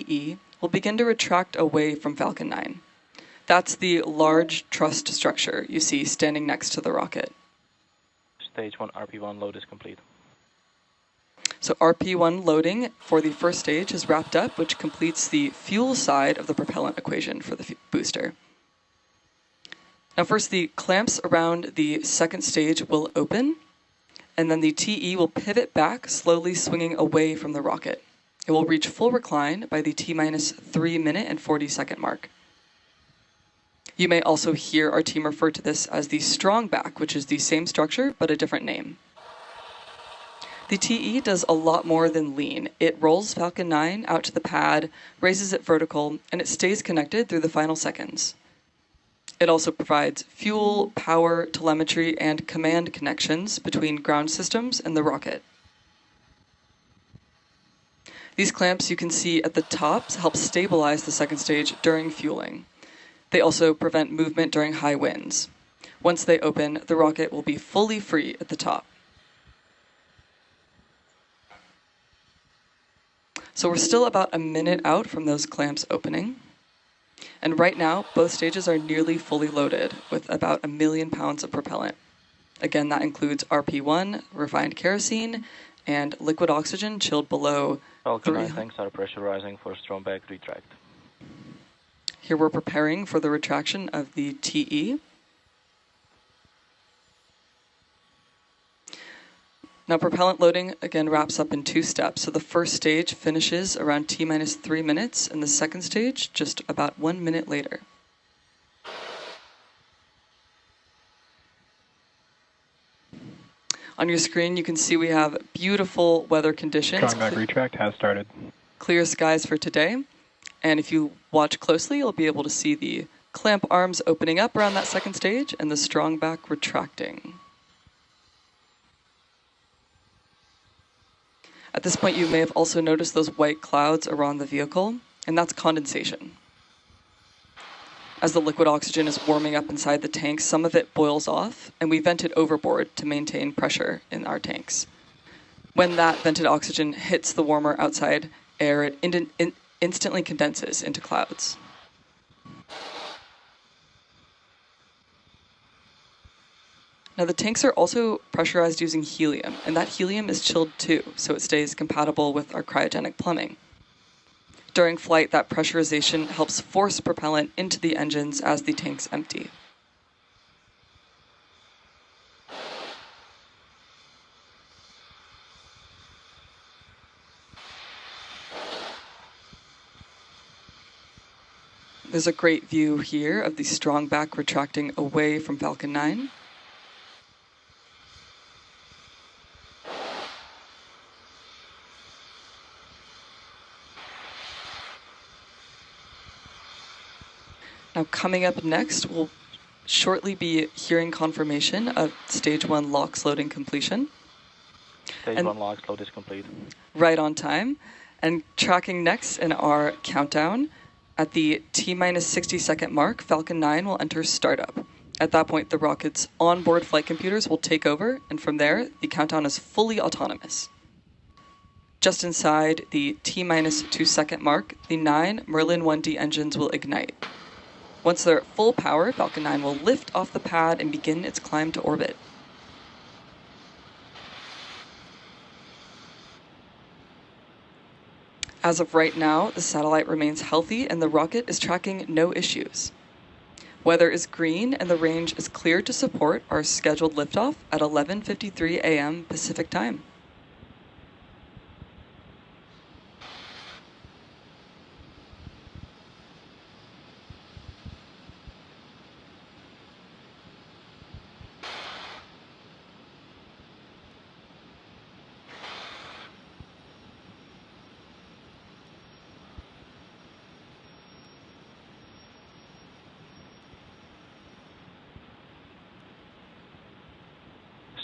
TE will begin to retract away from Falcon 9. That's the large trussed structure you see standing next to the rocket. Stage 1 RP1 load is complete. So RP1 loading for the first stage is wrapped up, which completes the fuel side of the propellant equation for the booster. Now first, the clamps around the second stage will open, and then the TE will pivot back, slowly swinging away from the rocket. It will reach full recline by the T-minus 3 minute and 40 second mark. You may also hear our team refer to this as the strong back, which is the same structure but a different name. The TE does a lot more than lean. It rolls Falcon 9 out to the pad, raises it vertical, and it stays connected through the final seconds. It also provides fuel, power, telemetry, and command connections between ground systems and the rocket. These clamps you can see at the top help stabilize the second stage during fueling. They also prevent movement during high winds. Once they open, the rocket will be fully free at the top. So we're still about a minute out from those clamps opening. And right now, both stages are nearly fully loaded with about 1 million pounds of propellant. Again, that includes RP1, refined kerosene, and liquid oxygen chilled below. Falcon 9 tanks are pressurizing for strong back retract. Here we're preparing for the retraction of the TE. Now propellant loading again wraps up in 2 steps. So the first stage finishes around T-minus 3 minutes, and the second stage just about 1 minute later. On your screen, you can see we have beautiful weather conditions. Strong back retract has started. Clear skies for today. And if you watch closely, you'll be able to see the clamp arms opening up around that second stage and the strong back retracting. At this point, you may have also noticed those white clouds around the vehicle, and that's condensation. As the liquid oxygen is warming up inside the tanks, some of it boils off, and we vent it overboard to maintain pressure in our tanks. When that vented oxygen hits the warmer outside air, it instantly condenses into clouds. Now the tanks are also pressurized using helium, and that helium is chilled too, so it stays compatible with our cryogenic plumbing. During flight, that pressurization helps force propellant into the engines as the tanks empty. There's a great view here of the strong back retracting away from Falcon 9. Now coming up next, we'll shortly be hearing confirmation of Stage 1 LOX loading completion. Stage 1 LOX load is complete. Right on time. And tracking next in our countdown, at the T-minus 60 second mark, Falcon 9 will enter startup. At that point, the rocket's onboard flight computers will take over, and from there, the countdown is fully autonomous. Just inside the T-minus 2 second mark, the 9 Merlin 1D engines will ignite. Once they're at full power, Falcon 9 will lift off the pad and begin its climb to orbit. As of right now, the satellite remains healthy and the rocket is tracking no issues. Weather is green and the range is clear to support our scheduled liftoff at 11:53 a.m. Pacific time.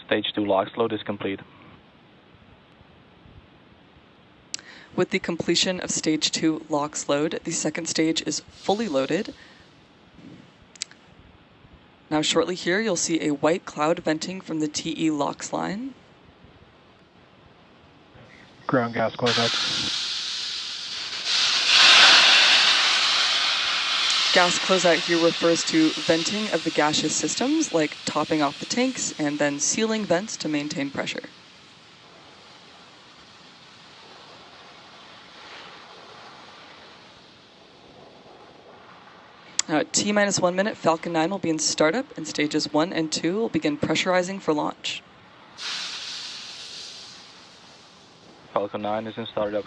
Stage 2 LOX load is complete. With the completion of Stage 2 LOX load, the second stage is fully loaded. Now shortly here, you'll see a white cloud venting from the TE LOX line. Ground gas close up. Gas closeout here refers to venting of the gaseous systems, like topping off the tanks and then sealing vents to maintain pressure. Now at T-1 minute, Falcon 9 will be in startup, and stages 1 and 2 will begin pressurizing for launch. Falcon 9 is in startup.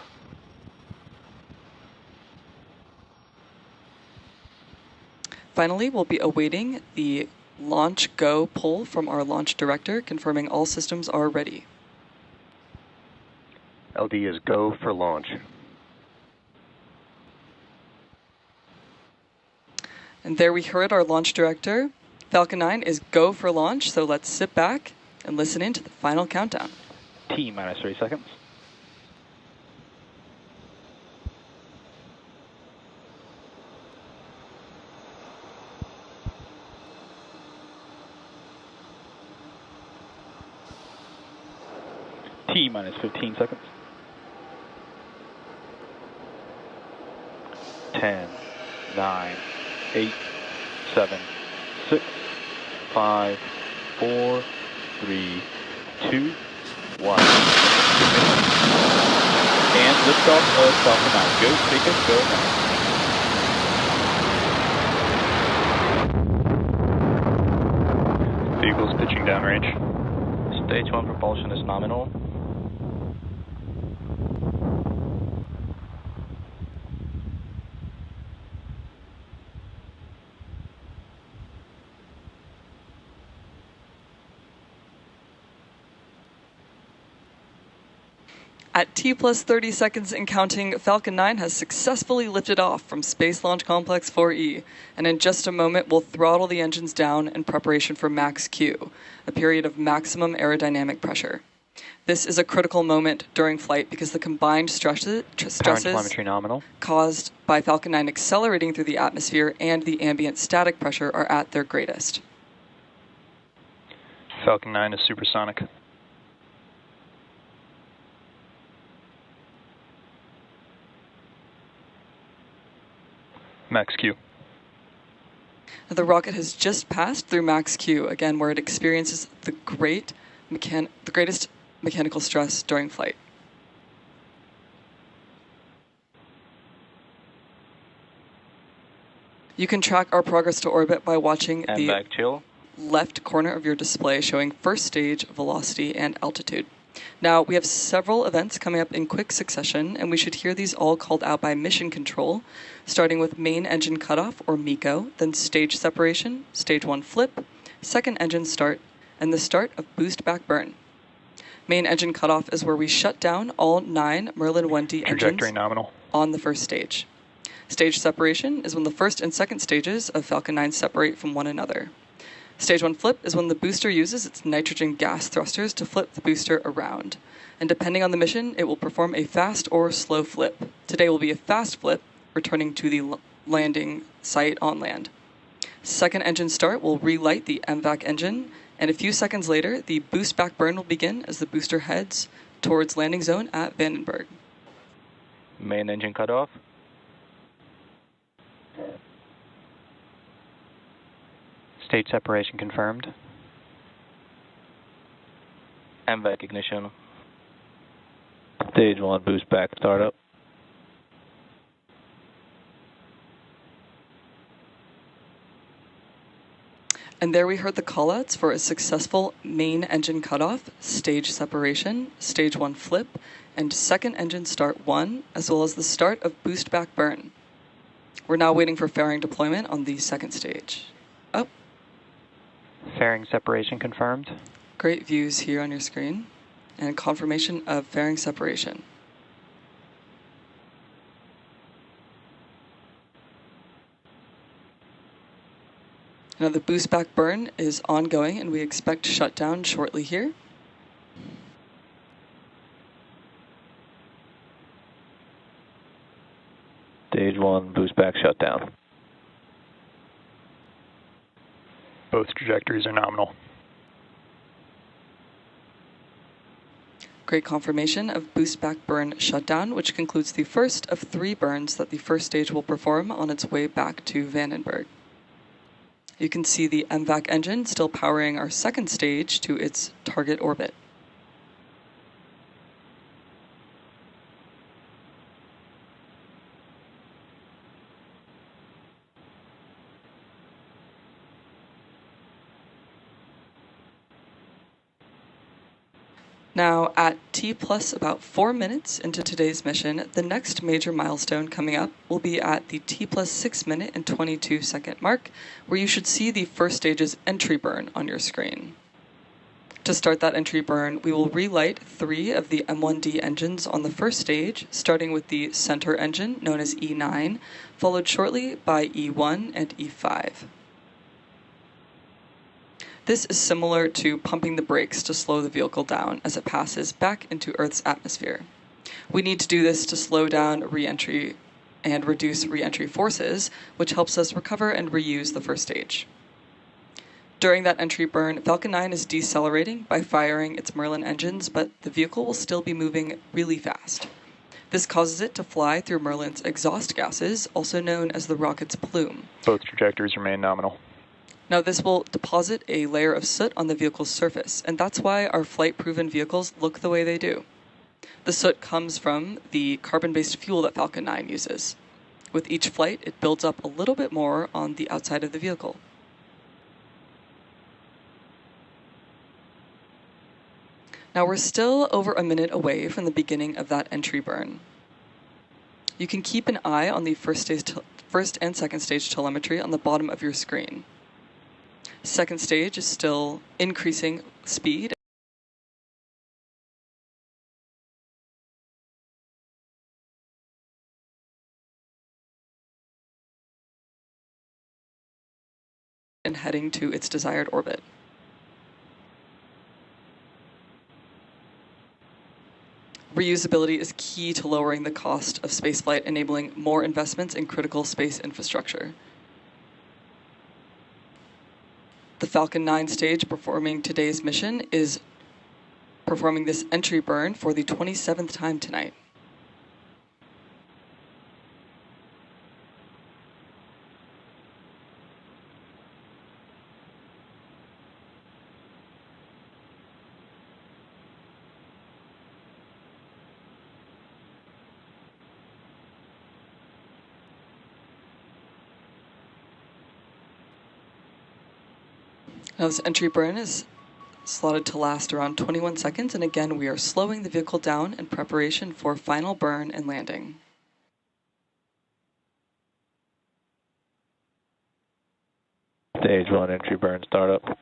Finally, we'll be awaiting the launch go pull from our launch director, confirming all systems are ready. LD is go for launch. And there we heard our launch director. Falcon 9 is go for launch, so let's sit back and listen in to the final countdown. T-minus 3 seconds. T-minus 15 seconds. 10, 9, 8, 7, 6, 5, 4, 3, 2, 1. And liftoff of Falcon 9. Go, SpaceX, go now. Vehicles pitching downrange. Stage 1 propulsion is nominal. At T plus 30 seconds and counting, Falcon 9 has successfully lifted off from Space Launch Complex 4E, and in just a moment we'll throttle the engines down in preparation for max Q, a period of maximum aerodynamic pressure. This is a critical moment during flight because the combined stresses nominal. caused by Falcon 9 accelerating through the atmosphere and the ambient static pressure are at their greatest. Falcon 9 is supersonic. Max Q. The rocket has just passed through max Q, again where it experiences the greatest mechanical stress during flight. You can track our progress to orbit by watching And the back chill. left corner of your display showing first stage, velocity, and altitude. Now, we have several events coming up in quick succession, and we should hear these all called out by mission control, starting with main engine cutoff, or MECO, then stage separation, stage 1 flip, second engine start, and the start of boost back burn. Main engine cutoff is where we shut down all 9 Merlin 1D Trajectory engines nominal. on the first stage. Stage separation is when the first and second stages of Falcon 9 separate from one another. Stage 1 flip is when the booster uses its nitrogen gas thrusters to flip the booster around. And depending on the mission, it will perform a fast or slow flip. Today will be a fast flip, returning to the landing site on land. Second engine start will relight the MVAC engine, and a few seconds later, the boost back burn will begin as the booster heads towards landing zone at Vandenberg. Main engine cutoff. Stage separation confirmed. MVAC ignition. Stage 1 boost back startup. And there we heard the callouts for a successful main engine cutoff, stage separation, stage 1 flip, and second engine start 1, as well as the start of boost back burn. We're now waiting for fairing deployment on the second stage. Oh. Fairing separation confirmed. Great views here on your screen, and confirmation of fairing separation. Now the boost back burn is ongoing, and we expect shutdown shortly here. Stage 1 boost back shutdown. Both trajectories are nominal. Great confirmation of boost back burn shutdown, which concludes the first of 3 burns that the first stage will perform on its way back to Vandenberg. You can see the MVAC engine still powering our second stage to its target orbit. Now, at T plus about 4 minutes into today's mission, the next major milestone coming up will be at the T plus 6 minute and 22 second mark, where you should see the first stage's entry burn on your screen. To start that entry burn, we will relight 3 of the M1D engines on the first stage, starting with the center engine, known as E9, followed shortly by E1 and E5. This is similar to pumping the brakes to slow the vehicle down as it passes back into Earth's atmosphere. We need to do this to slow down re-entry and reduce re-entry forces, which helps us recover and reuse the first stage. During that entry burn, Falcon 9 is decelerating by firing its Merlin engines, but the vehicle will still be moving really fast. This causes it to fly through Merlin's exhaust gases, also known as the rocket's plume. Both trajectories remain nominal. Now, this will deposit a layer of soot on the vehicle's surface, and that's why our flight-proven vehicles look the way they do. The soot comes from the carbon-based fuel that Falcon 9 uses. With each flight, it builds up a little bit more on the outside of the vehicle. Now, we're still over a minute away from the beginning of that entry burn. You can keep an eye on the first and second stage telemetry on the bottom of your screen. Second stage is still increasing speed. And heading to its desired orbit. Reusability is key to lowering the cost of spaceflight, enabling more investments in critical space infrastructure. The Falcon 9 stage performing today's mission is performing this entry burn for the 27th time tonight. Now this entry burn is slotted to last around 21 seconds, and again we are slowing the vehicle down in preparation for final burn and landing. Stage 1 entry burn startup.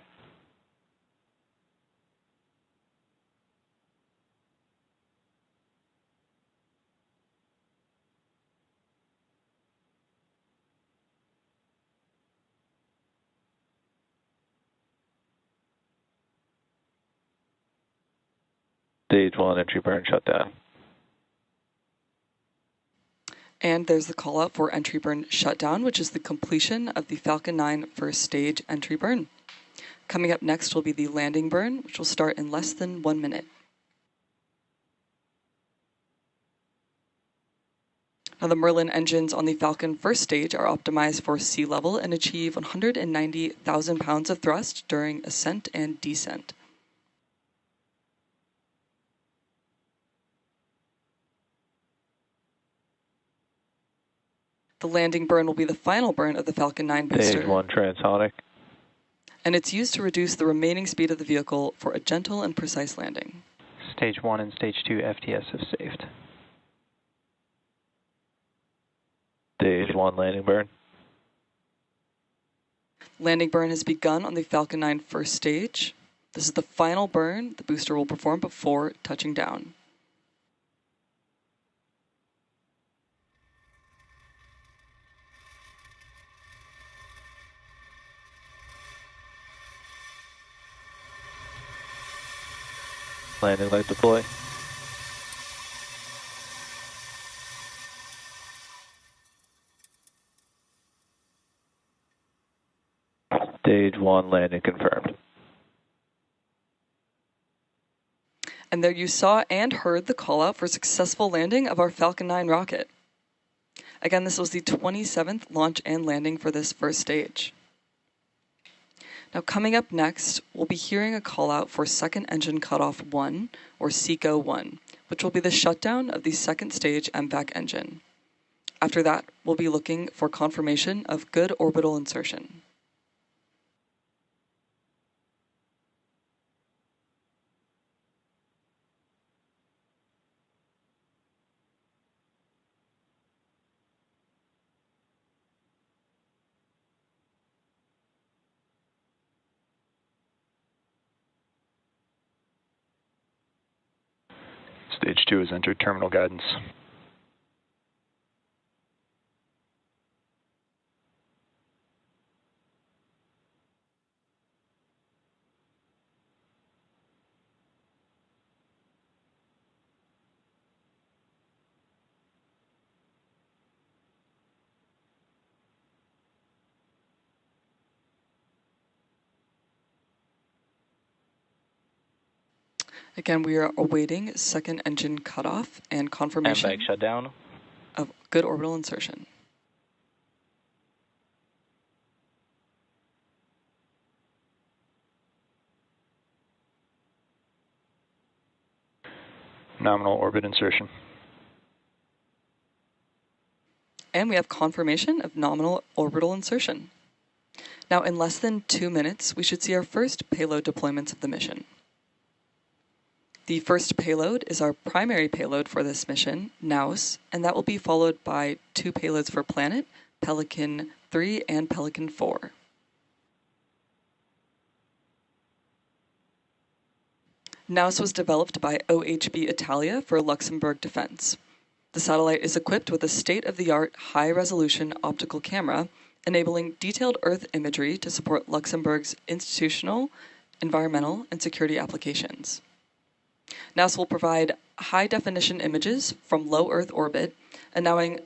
Stage 1 entry burn shutdown. And there's the call out for entry burn shutdown, which is the completion of the Falcon 9 first stage entry burn. Coming up next will be the landing burn, which will start in less than 1 minute. Now the Merlin engines on the Falcon first stage are optimized for sea level and achieve 190,000 pounds of thrust during ascent and descent. The landing burn will be the final burn of the Falcon 9 booster. Stage 1 transonic. And it's used to reduce the remaining speed of the vehicle for a gentle and precise landing. Stage 1 and Stage 2 FTS have saved. Stage 1 landing burn. Landing burn has begun on the Falcon 9 first stage. This is the final burn the booster will perform before touching down. Landing light deploy. Stage 1 landing confirmed. And there you saw and heard the call out for successful landing of our Falcon 9 rocket. Again, this was the 27th launch and landing for this first stage. Now coming up next, we'll be hearing a call out for second engine cutoff 1, or SECO 1, which will be the shutdown of the second stage MVAC engine. After that, we'll be looking for confirmation of good orbital insertion. Stage 2 has entered terminal guidance. Again, we are awaiting second engine cutoff and confirmation MVAC shutdown. of good orbital insertion. Nominal orbit insertion. And we have confirmation of nominal orbital insertion. Now, in less than 2 minutes, we should see our first payload deployments of the mission. The first payload is our primary payload for this mission, NAOS, and that will be followed by 2 payloads for Planet, Pelican 3 and Pelican 4. NAOS was developed by OHB Italia for Luxembourg Defense. The satellite is equipped with a state-of-the-art high-resolution optical camera, enabling detailed Earth imagery to support Luxembourg's institutional, environmental, and security applications. NAOS will provide high-definition images from low Earth orbit, allowing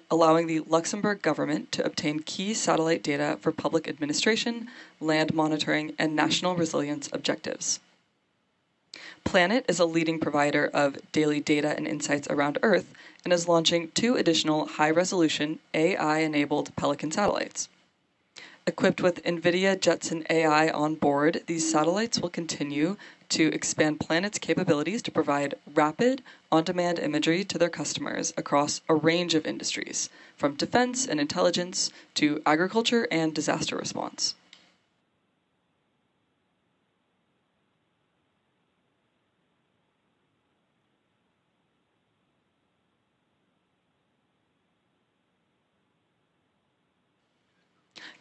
the Luxembourg government to obtain key satellite data for public administration, land monitoring, and national resilience objectives. Planet is a leading provider of daily data and insights around Earth and is launching 2 additional high-resolution AI-enabled Pelican satellites. Equipped with NVIDIA Jetson AI on board, these satellites will continue to expand Planet's capabilities to provide rapid, on-demand imagery to their customers across a range of industries, from defense and intelligence to agriculture and disaster response.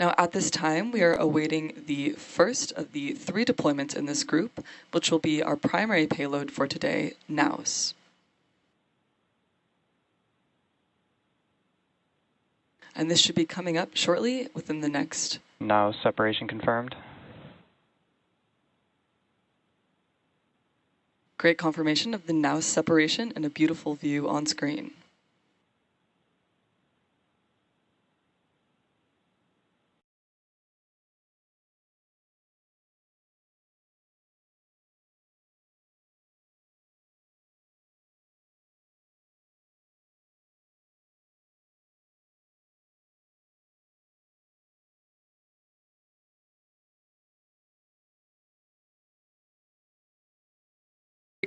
Now, at this time, we are awaiting the first of the 3 deployments in this group, which will be our primary payload for today, NAOS. And this should be coming up shortly within the next. NAOS separation confirmed. Great confirmation of the NAOS separation and a beautiful view on screen.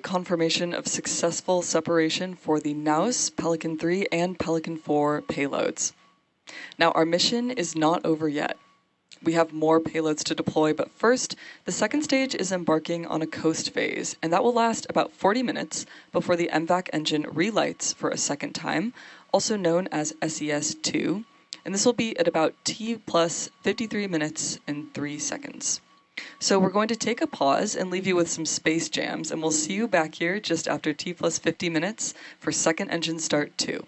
Confirmation of successful separation for the NAOS, Pelican 3, and Pelican 4 payloads. Now, our mission is not over yet. We have more payloads to deploy, but first, the second stage is embarking on a coast phase, and that will last about 40 minutes before the MVAC engine relights for a second time, also known as SES-2, and this will be at about T plus 53 minutes and 3 seconds. So we're going to take a pause and leave you with some space jams, and we'll see you back here just after T plus 50 minutes for second engine start 2.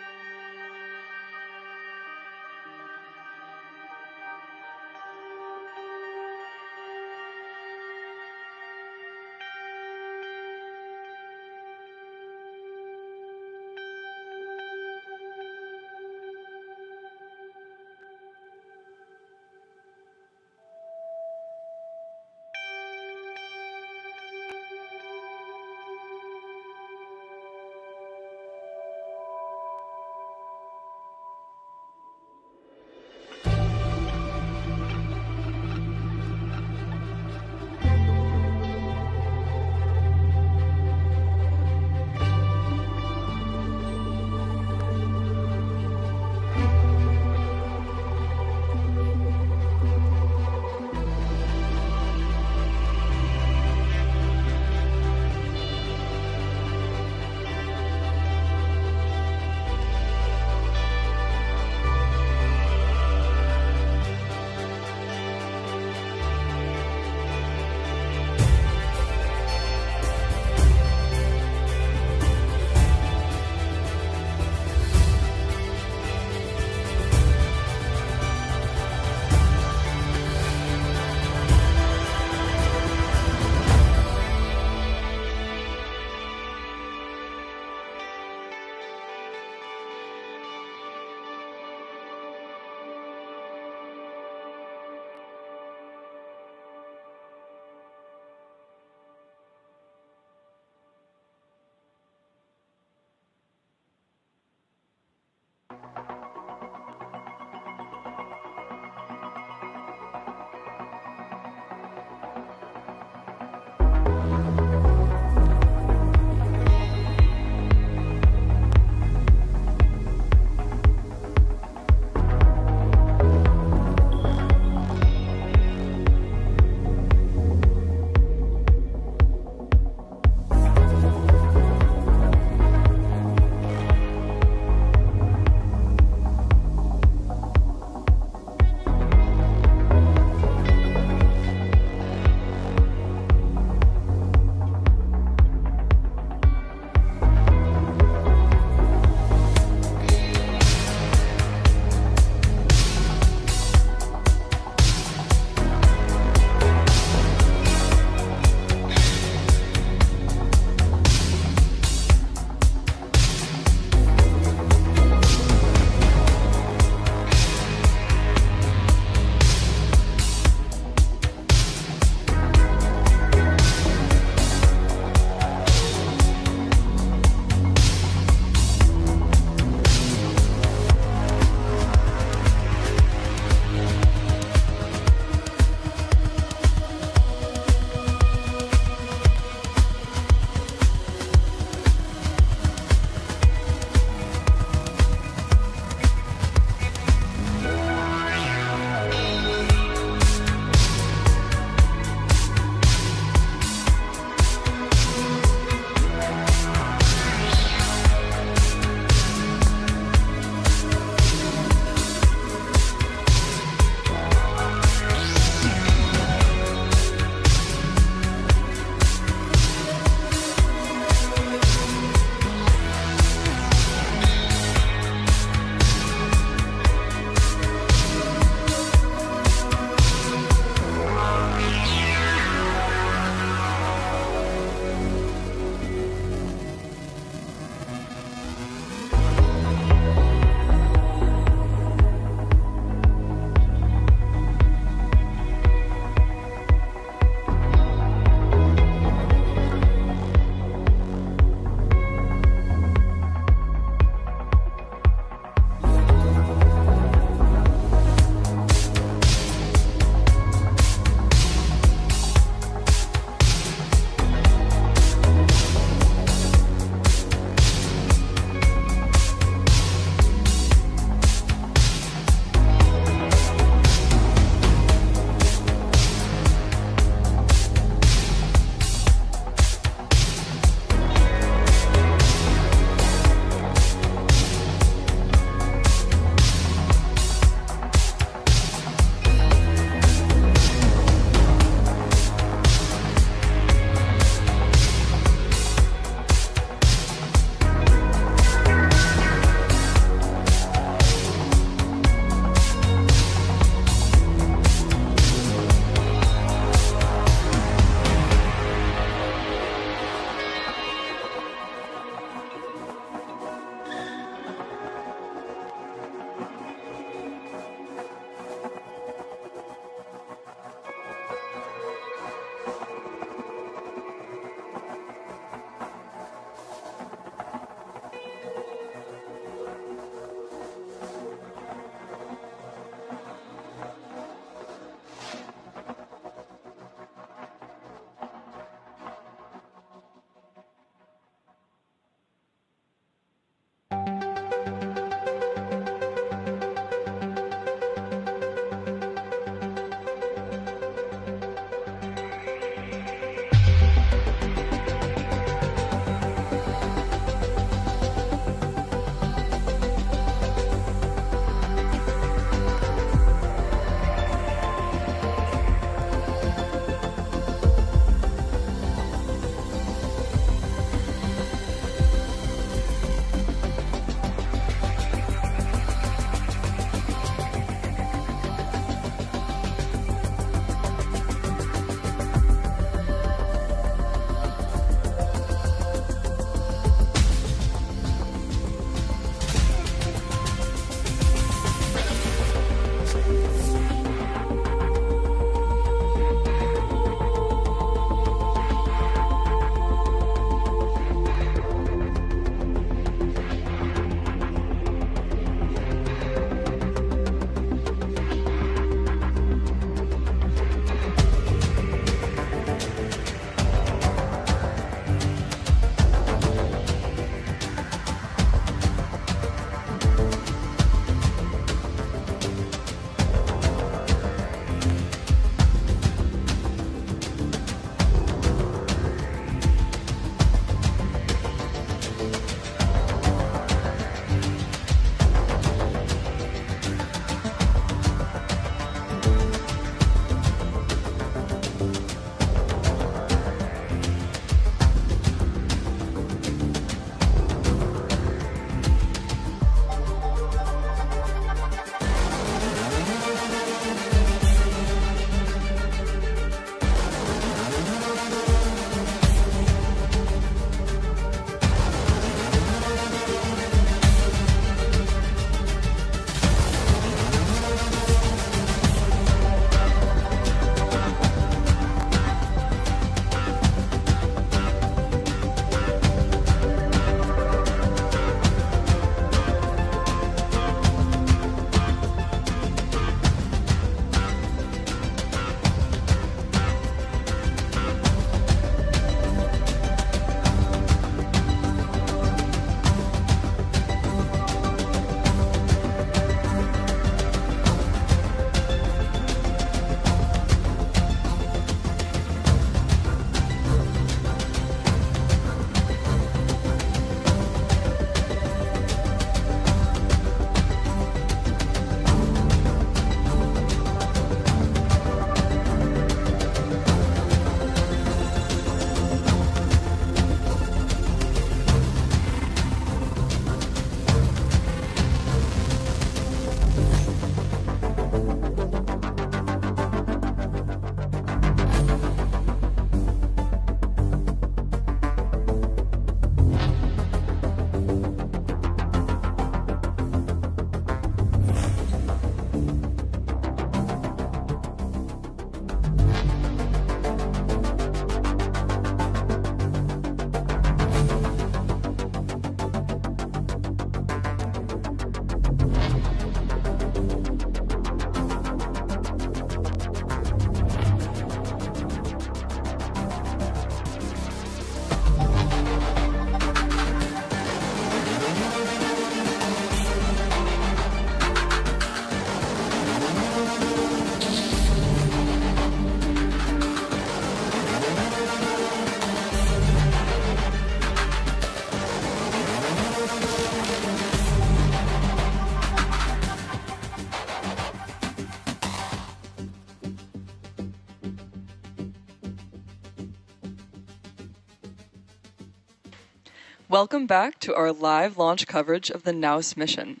Welcome back to our live launch coverage of the NAOS mission.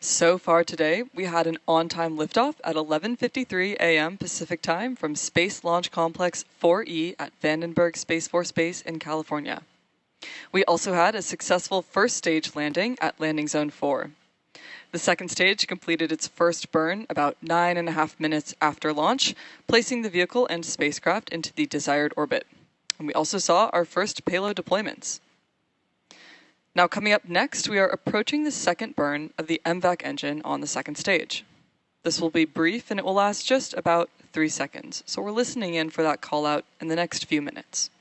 So far today, we had an on-time liftoff at 11:53 a.m. Pacific Time from Space Launch Complex 4E at Vandenberg Space Force Base in California. We also had a successful first stage landing at Landing Zone 4. The second stage completed its first burn about 9.5 minutes after launch, placing the vehicle and spacecraft into the desired orbit. And we also saw our first payload deployments. Now coming up next, we are approaching the second burn of the MVAC engine on the second stage. This will be brief and it will last just about 3 seconds, so we're listening in for that call out in the next few minutes.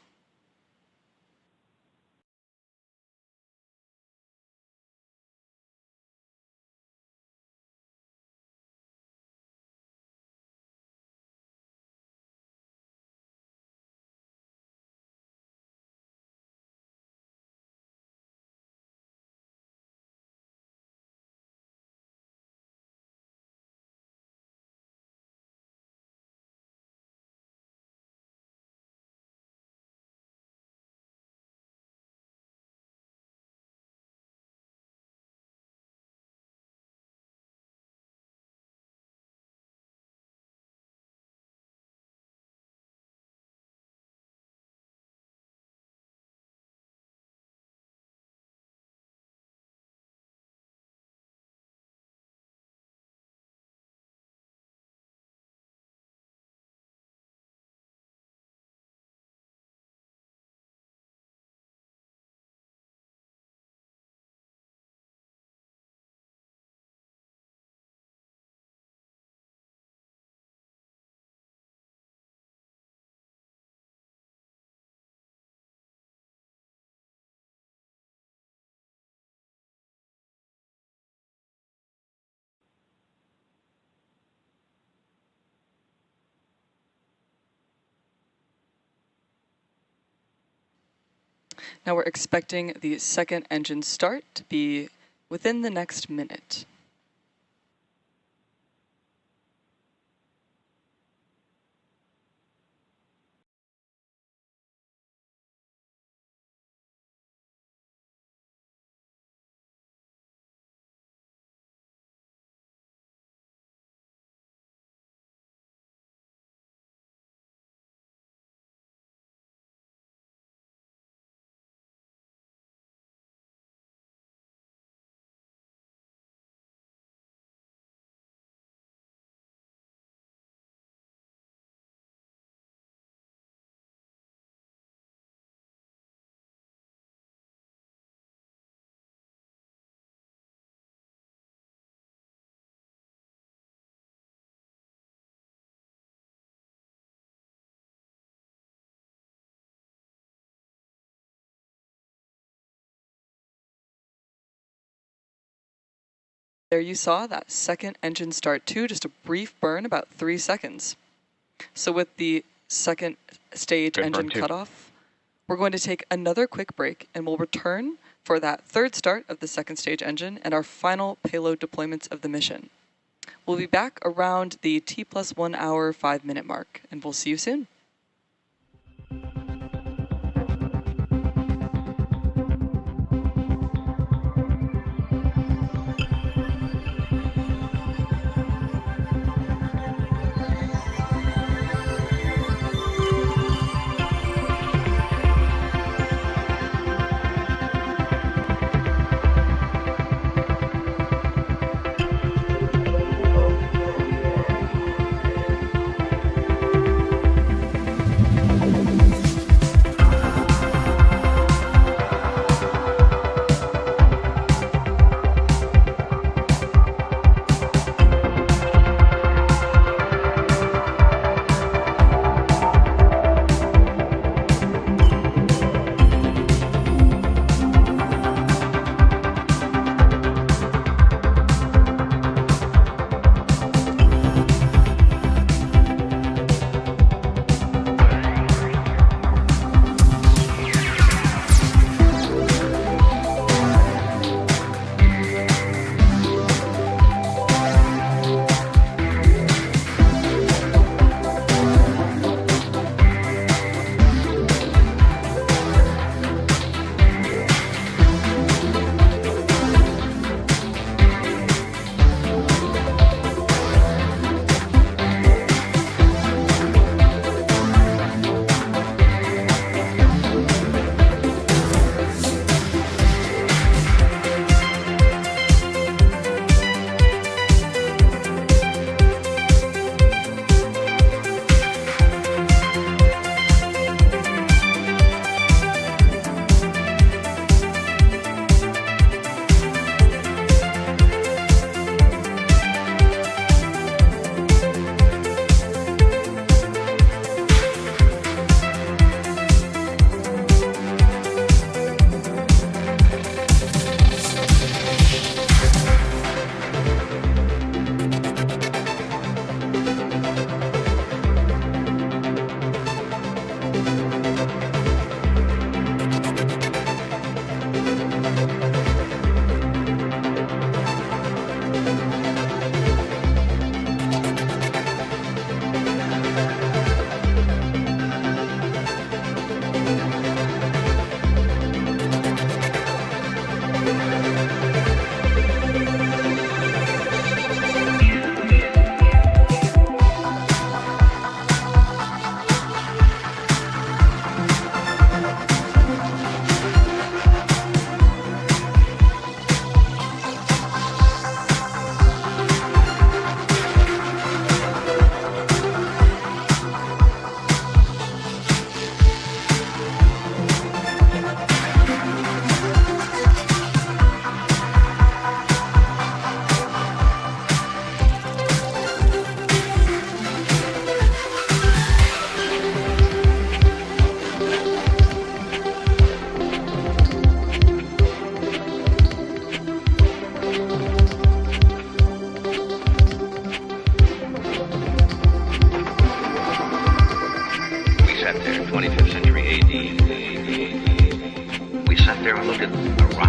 Now we're expecting the second engine start to be within the next minute. There you saw that second engine start too, just a brief burn, about 3 seconds. So with the second stage engine cutoff, we're going to take another quick break and we'll return for that third start of the second stage engine and our final payload deployments of the mission. We'll be back around the T+1 hour 5 minute mark, and we'll see you soon.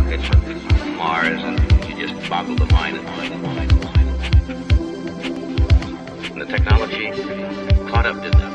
rockets from Mars, and you just boggle the mind. And the technology caught up to them.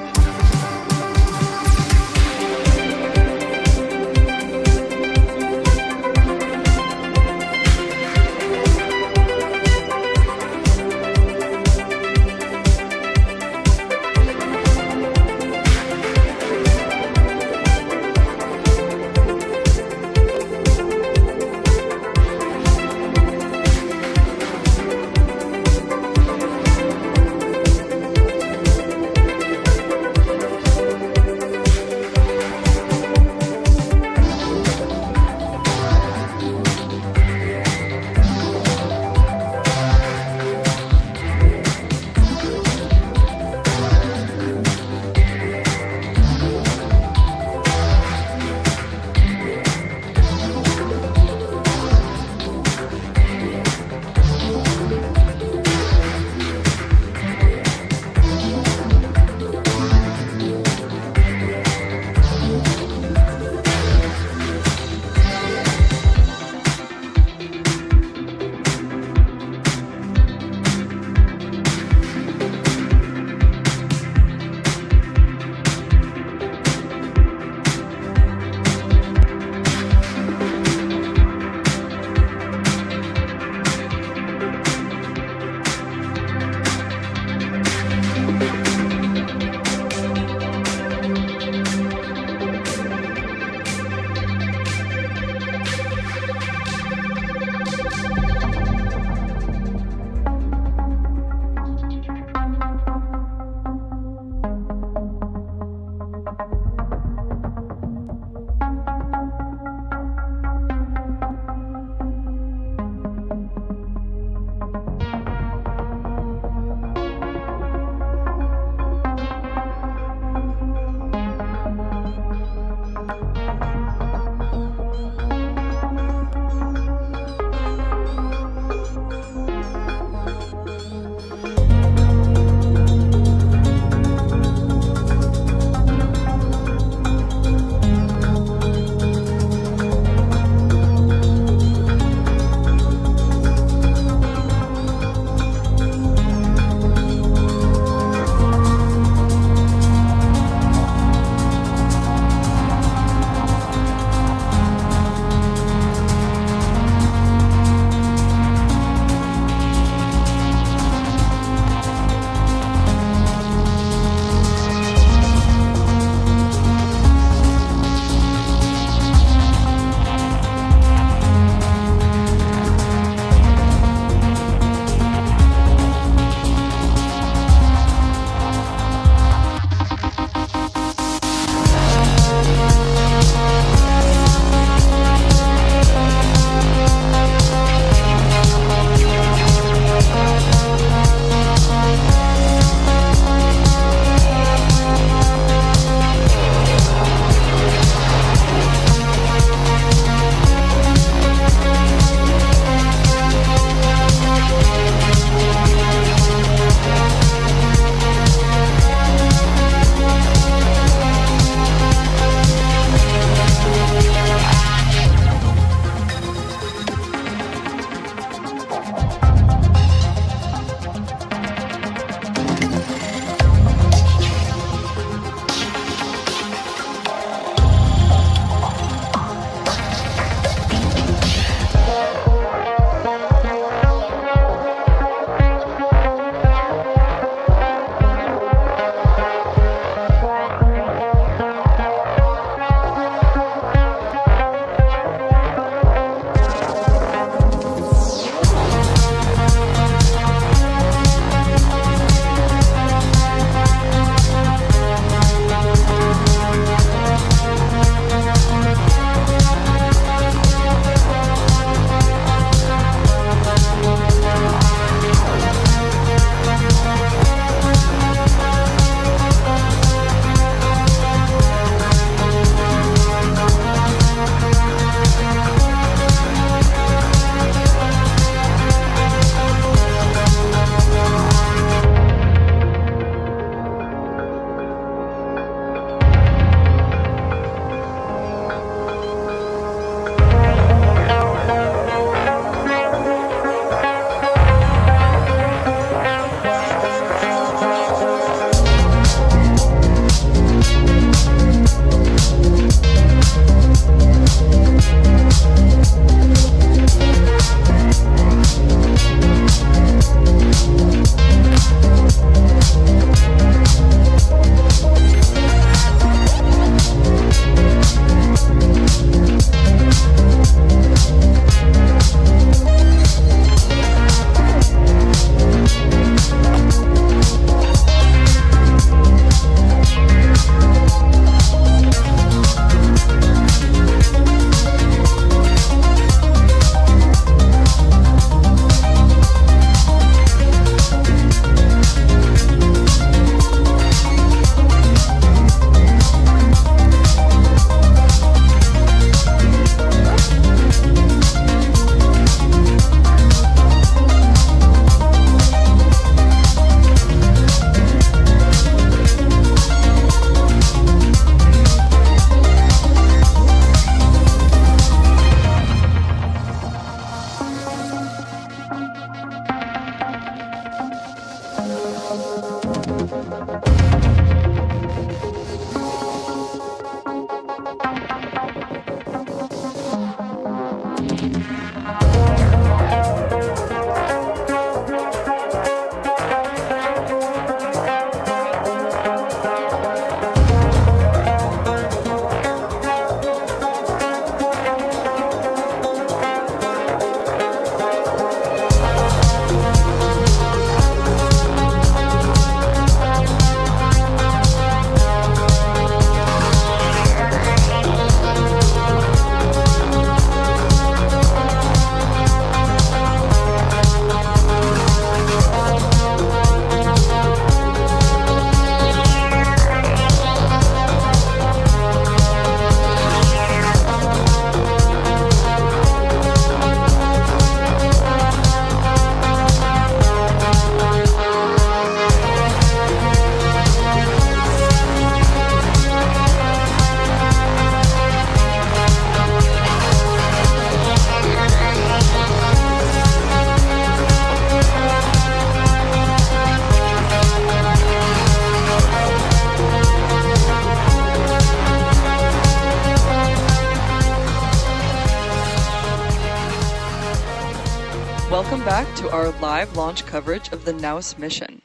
Welcome back to our live launch coverage of the NAOS mission.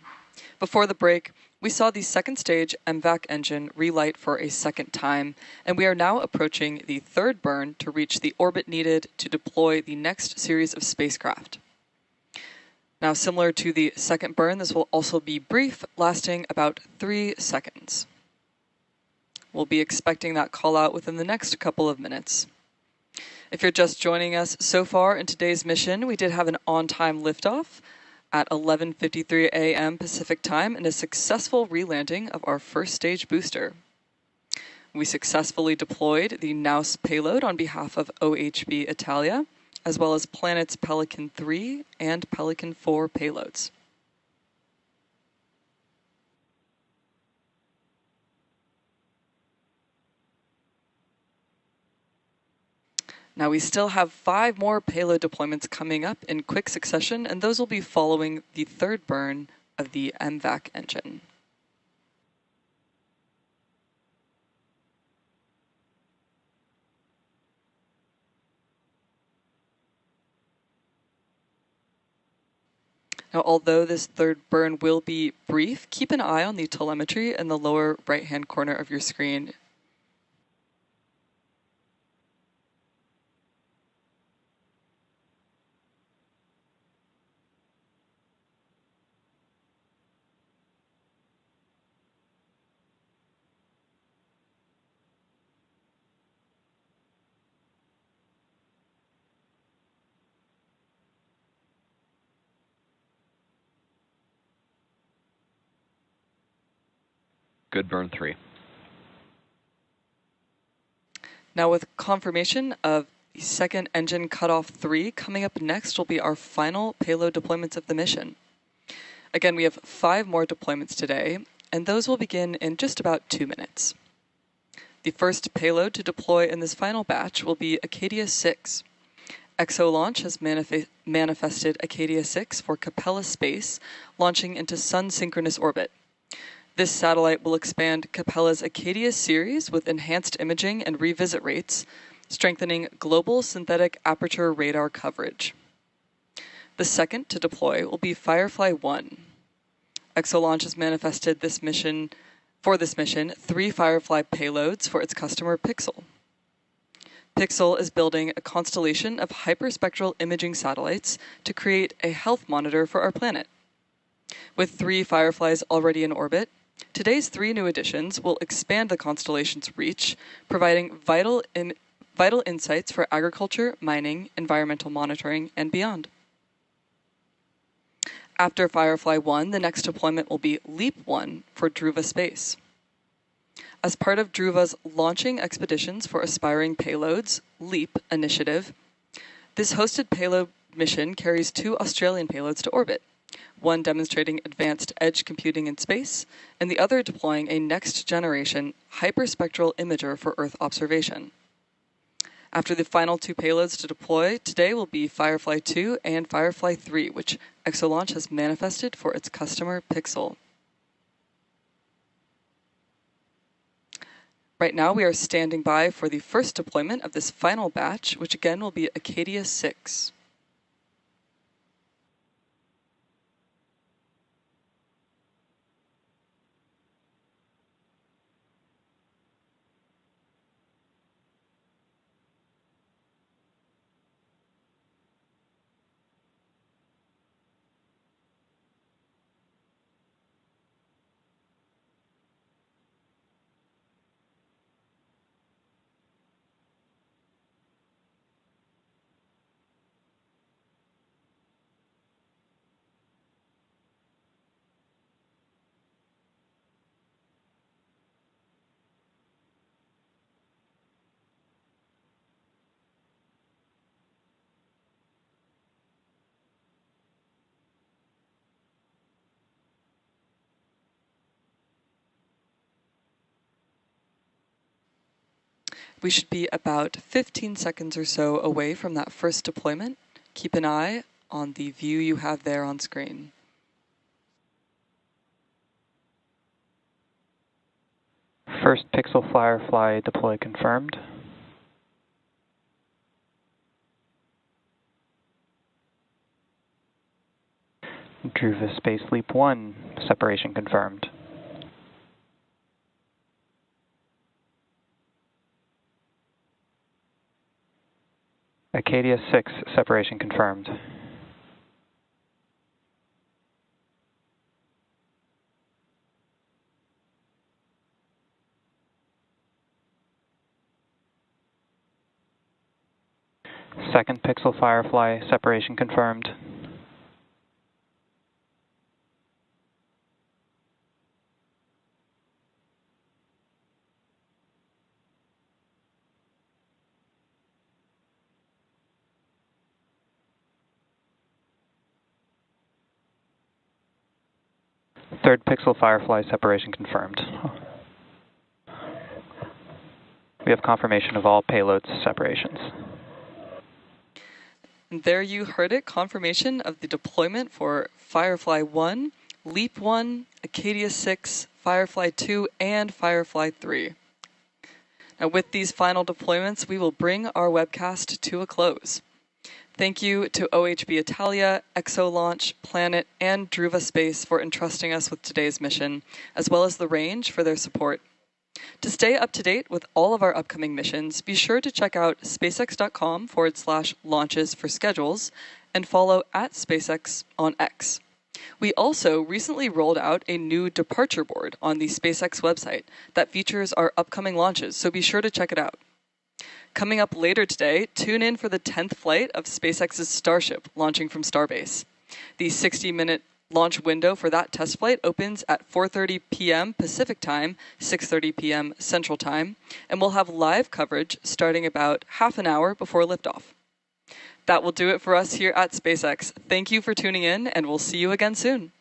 Before the break, we saw the second stage MVAC engine relight for a second time, and we are now approaching the third burn to reach the orbit needed to deploy the next series of spacecraft. Now, similar to the second burn, this will also be brief, lasting about 3 seconds. We'll be expecting that call out within the next couple of minutes. If you're just joining us so far in today's mission, we did have an on-time liftoff at 11:53 a.m. Pacific time and a successful relanding of our first stage booster. We successfully deployed the NAOS payload on behalf of OHB Italia, as well as Planet's Pelican 3 and Pelican 4 payloads. Now we still have 5 more payload deployments coming up in quick succession, and those will be following the third burn of the MVAC engine. Now, although this third burn will be brief, keep an eye on the telemetry in the lower right-hand corner of your screen. Good burn 3. Now, with confirmation of the second engine cutoff 3, coming up next will be our final payload deployments of the mission. Again, we have 5 more deployments today, and those will begin in just about 2 minutes. The first payload to deploy in this final batch will be Acadia 6. ExoLaunch has manifested Acadia 6 for Capella Space, launching into sun-synchronous orbit. This satellite will expand Capella's Acadia series with enhanced imaging and revisit rates, strengthening global synthetic aperture radar coverage. The second to deploy will be Firefly 1. ExoLaunch has manifested this mission 3 Firefly payloads for its customer Pixel. Pixel is building a constellation of hyperspectral imaging satellites to create a health monitor for our planet. With 3 Fireflies already in orbit, today's 3 new additions will expand the constellation's reach, providing vital insights for agriculture, mining, environmental monitoring, and beyond. After Firefly 1, the next deployment will be Leap 1 for Druva Space. As part of Druva's Launching Expeditions for Aspiring Payloads, LEAP initiative, this hosted payload mission carries 2 Australian payloads to orbit, one demonstrating advanced edge computing in space, and the other deploying a next-generation hyperspectral imager for Earth observation. After the final 2 payloads to deploy, today will be Firefly 2 and Firefly 3, which ExoLaunch has manifested for its customer Pixel. Right now we are standing by for the first deployment of this final batch, which again will be Acadia 6. We should be about 15 seconds or so away from that first deployment. Keep an eye on the view you have there on screen. First Pixel Firefly deploy confirmed. Druva Space Leap 1, separation confirmed. Acadia 6, separation confirmed. Second Pixel Firefly, separation confirmed. Third Pixel Firefly, separation confirmed. We have confirmation of all payloads separations. And there you heard it, confirmation of the deployment for Firefly 1, Leap 1, Acadia 6, Firefly 2, and Firefly 3. Now with these final deployments, we will bring our webcast to a close. Thank you to OHB Italia, ExoLaunch, Planet, and Druva Space for entrusting us with today's mission, as well as the Range for their support. To stay up to date with all of our upcoming missions, be sure to check out spacex.com/launches for schedules and follow @SpaceX on X. We also recently rolled out a new departure board on the SpaceX website that features our upcoming launches, so be sure to check it out. Coming up later today, tune in for the 10th flight of SpaceX's Starship launching from Starbase. The 60-minute launch window for that test flight opens at 4:30 p.m. Pacific Time, 6:30 p.m. Central Time, and we'll have live coverage starting about half an hour before liftoff. That will do it for us here at SpaceX. Thank you for tuning in, and we'll see you again soon.